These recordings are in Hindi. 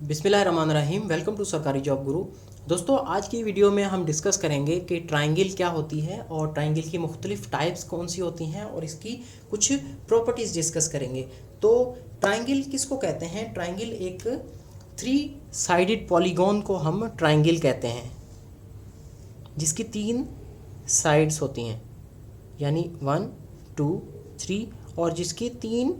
बिस्मिल्लाहिर्रहमानिर्रहीम। वेलकम टू सरकारी जॉब गुरु। दोस्तों, आज की वीडियो में हम डिस्कस करेंगे कि ट्रायंगल क्या होती है और ट्रायंगल की मुख्तलिफ टाइप्स कौन सी होती हैं और इसकी कुछ प्रॉपर्टीज़ डिस्कस करेंगे। तो ट्रायंगल किसको कहते हैं? ट्रायंगल एक 3 साइडेड पॉलीगॉन को हम ट्रायंगल कहते हैं, जिसकी 3 साइड्स होती हैं, यानी 1, 2, 3, और जिसके 3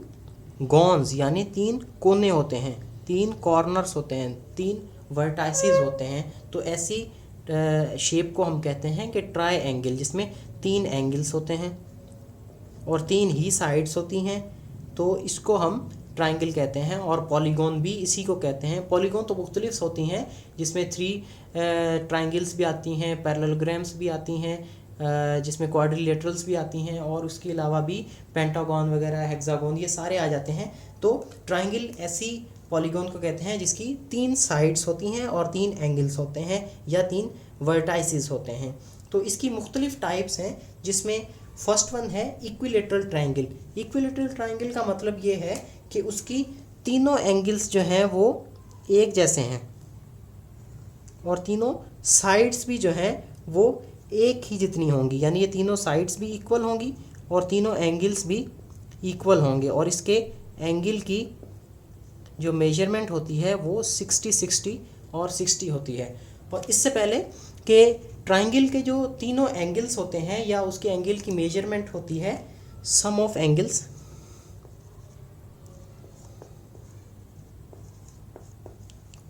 गॉन्स यानी 3 कोने होते हैं, 3 कॉर्नर्स होते हैं, 3 वर्टाइसेस होते हैं। तो ऐसी शेप को हम कहते हैं कि ट्राई एंगल, जिसमें 3 एंगल्स होते हैं और 3 ही साइड्स होती हैं। तो इसको हम ट्रायंगल कहते हैं। और पॉलीगॉन भी इसी को कहते हैं। पॉलीगॉन तो मुख्तलिफ होती हैं, जिसमें 3 ट्रायंगल्स भी आती हैं, पैरेललोग्राम्स भी आती हैं, जिसमें क्वाड्रिलेटरल्स भी आती हैं, और उसके अलावा भी पेंटागॉन वगैरह, हेक्सागोन, ये सारे आ जाते हैं। तो ट्रायंगल ऐसी पॉलीगॉन को कहते हैं जिसकी 3 साइड्स होती हैं और 3 एंगल्स होते हैं या 3 वर्टाइसेस होते हैं। तो इसकी मुख्तलिफ टाइप्स हैं, जिसमें फर्स्ट वन है इक्विलेटरल ट्रायंगल। इक्विलेटरल ट्रायंगल का मतलब ये है कि उसकी तीनों एंगल्स जो हैं वो एक जैसे हैं और तीनों साइड्स भी जो हैं वो एक ही जितनी होंगी, यानी ये तीनों साइड्स भी इक्वल होंगी और तीनों एंगल्स भी इक्वल होंगे। और इसके एंगल की जो मेजरमेंट होती है वो 60-60 और 60 होती है। और इससे पहले कि ट्रायंगल के जो तीनों एंगल्स होते हैं या उसके एंगल की मेजरमेंट होती है, सम ऑफ एंगल्स,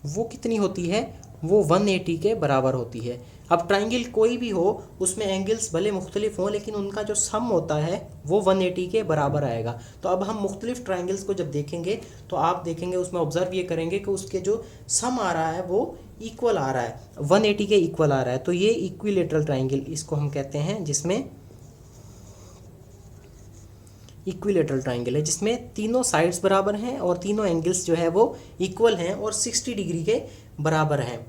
वो कितनी होती है? वो 180 के बराबर होती है। अब ट्रायंगल कोई भी हो, उसमें एंगल्स भले मुख्तलिफ हों, लेकिन उनका जो सम होता है वो 180 के बराबर आएगा। तो अब हम मुख्तलिफ ट्रायंगल्स को जब देखेंगे तो आप देखेंगे, उसमें ऑब्जर्व ये करेंगे कि उसके जो सम आ रहा है वो इक्वल आ रहा है, 180 के इक्वल आ रहा है। तो ये इक्विलेटरल ट्रायंगल इसको हम कहते हैं, जिसमें इक्विलेटरल ट्रायंगल है, जिसमें तीनों साइड्स बराबर हैं और तीनों एंगल्स जो है वो इक्वल हैं और 60 डिग्री के बराबर हैं।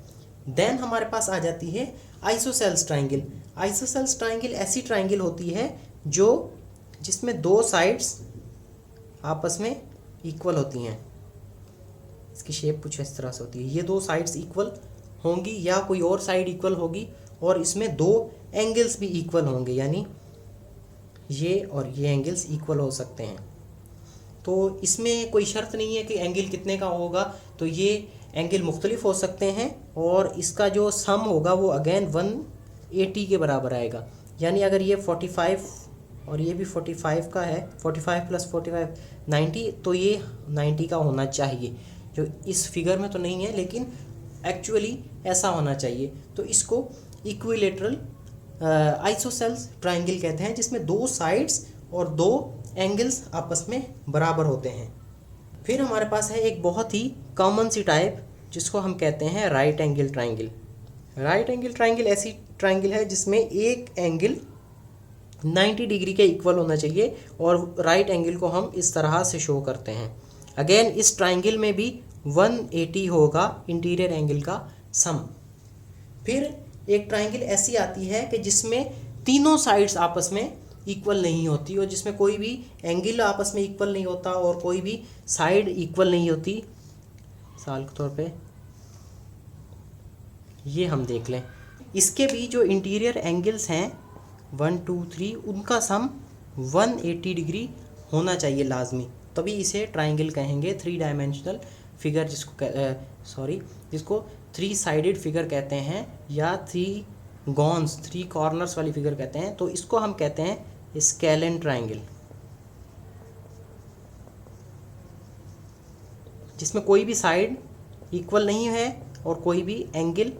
देन हमारे पास आ जाती है आइसोसेल्स ट्रायंगल। आइसोसेल्स ट्रायंगल ऐसी ट्रायंगल होती है जिसमें 2 साइड्स आपस में इक्वल होती हैं। इसकी शेप कुछ इस तरह से होती है। ये 2 साइड्स इक्वल होंगी या कोई और साइड इक्वल होगी, और इसमें 2 एंगल्स भी इक्वल होंगे, यानी ये और ये एंगल्स इक्वल हो सकते हैं। तो इसमें कोई शर्त नहीं है कि एंगल कितने का होगा, तो ये एंगल मुख्तलिफ हो सकते हैं और इसका जो सम होगा वो अगेन 180 के बराबर आएगा। यानी अगर ये 45 और ये भी 45 का है, 45 + 45 90, तो ये 90 का होना चाहिए। जो इस फिगर में तो नहीं है, लेकिन एक्चुअली ऐसा होना चाहिए। तो इसको इक्विलेटरल आइसोसेल्स ट्रायंगल कहते हैं, जिसमें 2 साइड्स और 2 एंगल्स आपस में बराबर होते हैं। फिर हमारे पास है एक बहुत ही कॉमन सी टाइप, जिसको हम कहते हैं right angle triangle. Right angle triangle ऐसी ट्रायंगल है जिसमें एक एंगल 90 डिग्री के इक्वल होना चाहिए, और राइट एंगल को हम इस तरह से शो करते हैं। अगेन इस ट्रायंगल में भी 180 होगा इंटीरियर एंगल का सम। फिर एक ट्रायंगल ऐसी आती है कि जिसमें तीनों साइड्स आपस में इक्वल नहीं होती, और जिसमें कोई भी एंगल आपस में इक्वल नहीं होता और कोई भी साइड इक्वल नहीं होती। मिसाल के तौर पे ये हम देख लें, इसके भी जो इंटीरियर एंगल्स हैं 1, 2, 3, उनका सम 180 डिग्री होना चाहिए लाजमी, तभी इसे ट्रायंगल कहेंगे। 3 डायमेंशनल फिगर जिसको 3 साइडेड फिगर कहते हैं, या 3 कॉर्नर्स वाली फिगर कहते हैं। तो इसको हम कहते हैं स्केलेन ट्रायंगल, जिसमें कोई भी साइड इक्वल नहीं है और कोई भी एंगल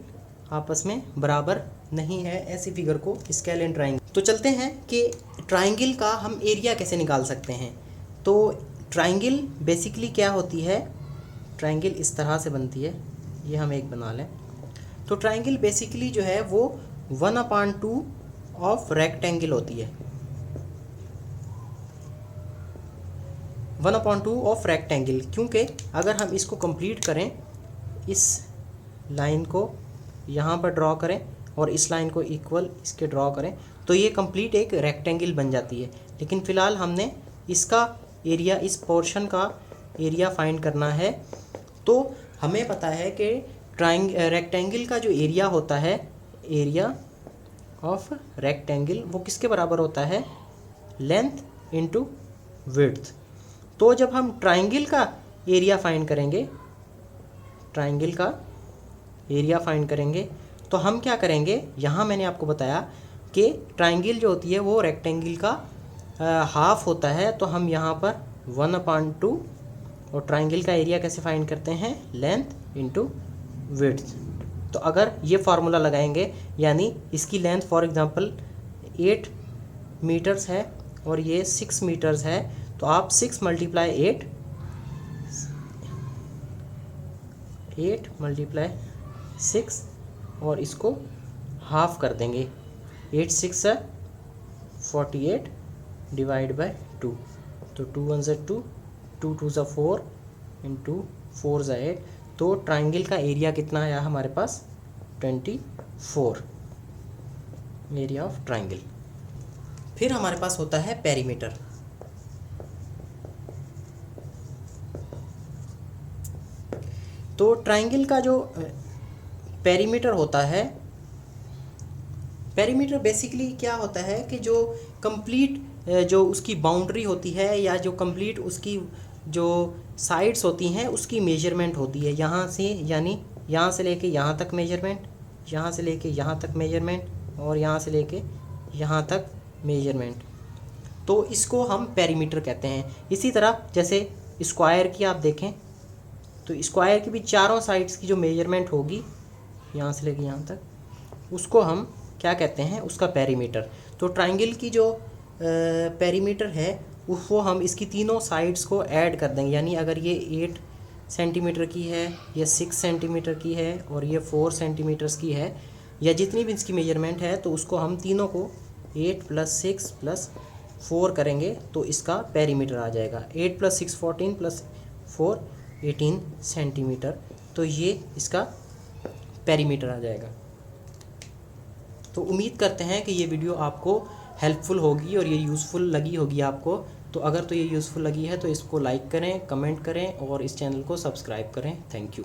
आपस में बराबर नहीं है। ऐसी फिगर को स्केलेन ट्रायंगल। तो चलते हैं कि ट्रायंगल का हम एरिया कैसे निकाल सकते हैं। तो ट्रायंगल बेसिकली क्या होती है? ट्रायंगल इस तरह से बनती है, ये हम एक बना लें। तो ट्रायंगल बेसिकली जो है वो 1/2 ऑफ रेक्टेंगल होती है। 1/2 ऑफ रेक्टेंगल, क्योंकि अगर हम इसको कंप्लीट करें, इस लाइन को यहाँ पर ड्रॉ करें और इस लाइन को इक्वल इसके ड्रॉ करें, तो ये कंप्लीट एक रेक्टेंगल बन जाती है। लेकिन फ़िलहाल हमने इसका एरिया, इस पोर्शन का एरिया फाइंड करना है। तो हमें पता है कि रेक्टेंगल का जो एरिया होता है, एरिया ऑफ रेक्टेंगल, वो किसके बराबर होता है, लेंथ इनटू विड्थ। तो जब हम ट्राइंगल का एरिया फाइंड करेंगे, ट्राइंगल का एरिया फाइंड करेंगे तो हम क्या करेंगे, यहाँ मैंने आपको बताया कि ट्राइंगल जो होती है वो रेक्टेंगल का हाफ होता है, तो हम यहाँ पर 1/2, और ट्राइंगल का एरिया कैसे फाइंड करते हैं, लेंथ इनटू विड्थ। तो अगर ये फार्मूला लगाएंगे, यानी इसकी लेंथ फॉर एग्जांपल 8 मीटर्स है और ये 6 मीटर्स है, तो आप 6 × 8 8 × 6 और इसको हाफ कर देंगे, 8 6 48 डिवाइड बाय 2, तो 2 1 = 2, 2 2 = 4, इंटू 4 = 8, तो ट्राइंगल का एरिया कितना आया हमारे पास, 24, एरिया ऑफ ट्राइंगल। फिर हमारे पास होता है पेरीमीटर। तो ट्राइंगल का जो पेरीमीटर होता है, पेरीमीटर बेसिकली क्या होता है कि जो कंप्लीट जो उसकी बाउंड्री होती है, या जो कंप्लीट उसकी जो साइड्स होती हैं उसकी मेजरमेंट होती है, यहाँ से, यानी यहाँ से लेके यहाँ तक मेजरमेंट, यहाँ से लेके यहाँ तक मेजरमेंट, और यहाँ से लेके यहाँ तक मेजरमेंट, तो इसको हम पेरीमीटर कहते हैं। इसी तरह जैसे स्क्वायर की आप देखें, तो स्क्वायर की भी चारों साइड्स की जो मेजरमेंट होगी, यहाँ से लेके यहाँ तक, उसको हम क्या कहते हैं, उसका पेरीमीटर। तो ट्राइंगल की जो पेरीमीटर है वो हम इसकी तीनों साइड्स को ऐड कर देंगे, यानी अगर ये 8 सेंटीमीटर की है, ये 6 सेंटीमीटर की है, और ये 4 सेंटीमीटर्स की है, या जितनी भी इसकी मेजरमेंट है, तो उसको हम तीनों को 8 + 6 + 4 करेंगे, तो इसका पेरीमीटर आ जाएगा। 8 + 6 14 + 4 18 सेंटीमीटर, तो ये इसका पेरीमीटर आ जाएगा। तो उम्मीद करते हैं कि ये वीडियो आपको हेल्पफुल होगी और ये यूज़फुल लगी होगी आपको। तो अगर तो ये यूज़फुल लगी है तो इसको लाइक करें, कमेंट करें और इस चैनल को सब्सक्राइब करें। Thank you.